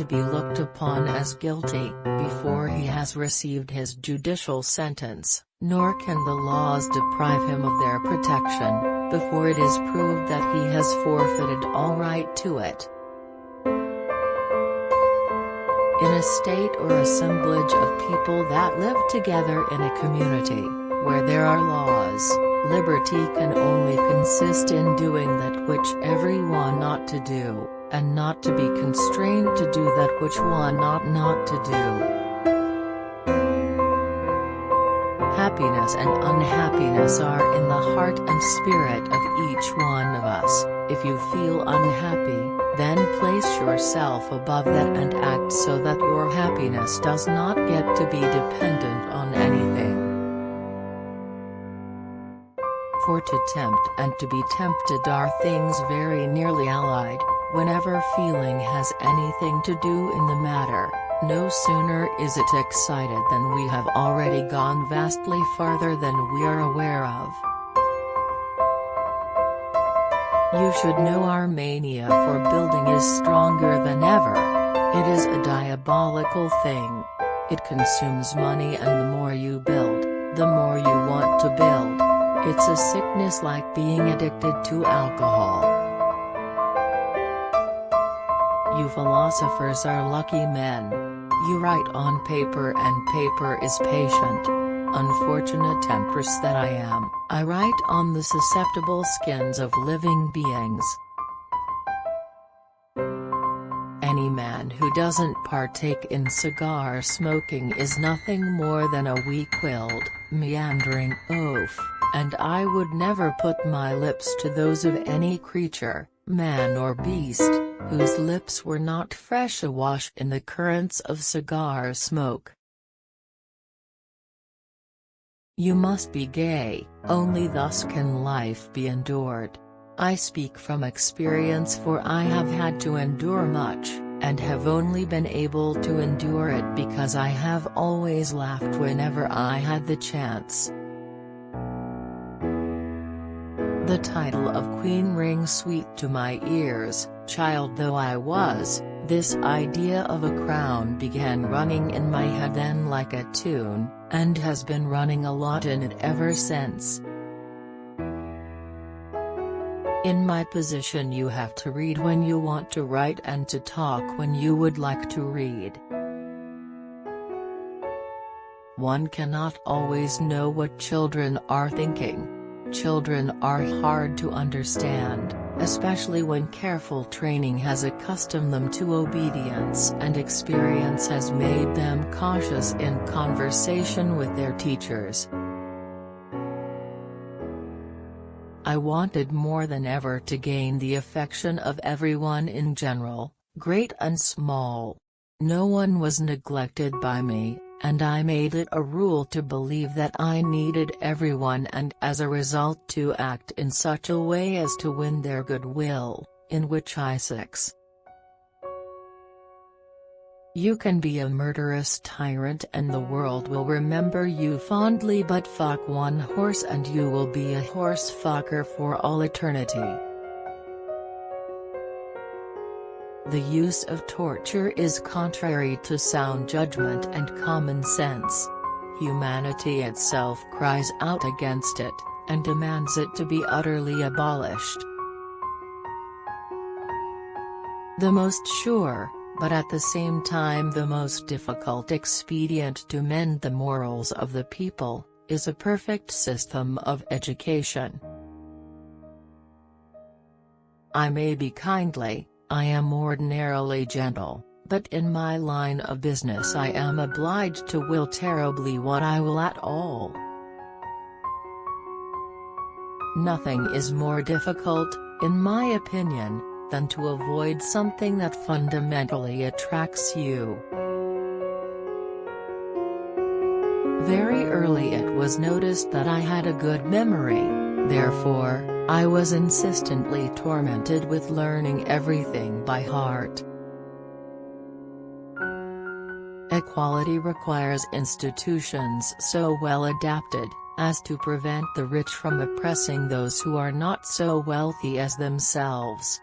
to be looked upon as guilty, before he has received his judicial sentence, nor can the laws deprive him of their protection, before it is proved that he has forfeited all right to it. In a state or assemblage of people that live together in a community, where there are laws, liberty can only consist in doing that which every one ought to do, and not to be constrained to do that which one ought not to do. Happiness and unhappiness are in the heart and spirit of each one of us. If you feel unhappy, then place yourself above that and act so that your happiness does not get to be dependent on anything. For to tempt and to be tempted are things very nearly allied. Whenever feeling has anything to do in the matter, no sooner is it excited than we have already gone vastly farther than we are aware of. You should know our mania for building is stronger than ever. It is a diabolical thing. It consumes money, and the more you build, the more you want to build. It's a sickness like being addicted to alcohol. You philosophers are lucky men. You write on paper, and paper is patient. Unfortunate Empress that I am, I write on the susceptible skins of living beings. Any man who doesn't partake in cigar smoking is nothing more than a weak-willed, meandering oaf, and I would never put my lips to those of any creature, man or beast, whose lips were not fresh awash in the currents of cigar smoke. You must be gay, only thus can life be endured. I speak from experience, for I have had to endure much, and have only been able to endure it because I have always laughed whenever I had the chance. The title of Queen rings sweet to my ears, child though I was. This idea of a crown began running in my head then like a tune, and has been running a lot in it ever since. In my position you have to read when you want to write and to talk when you would like to read. One cannot always know what children are thinking. Children are hard to understand, especially when careful training has accustomed them to obedience and experience has made them cautious in conversation with their teachers. I wanted more than ever to gain the affection of everyone in general, great and small. No one was neglected by me, and I made it a rule to believe that I needed everyone, and as a result to act in such a way as to win their goodwill, in which I succeed. You can be a murderous tyrant and the world will remember you fondly, but fuck one horse and you will be a horse fucker for all eternity. The use of torture is contrary to sound judgment and common sense. Humanity itself cries out against it, and demands it to be utterly abolished. The most sure, but at the same time the most difficult expedient to mend the morals of the people, is a perfect system of education. I may be kindly, I am ordinarily gentle, but in my line of business I am obliged to will terribly what I will at all. Nothing is more difficult, in my opinion, than to avoid something that fundamentally attracts you. Very early it was noticed that I had a good memory, therefore, I was insistently tormented with learning everything by heart. Equality requires institutions so well adapted, as to prevent the rich from oppressing those who are not so wealthy as themselves.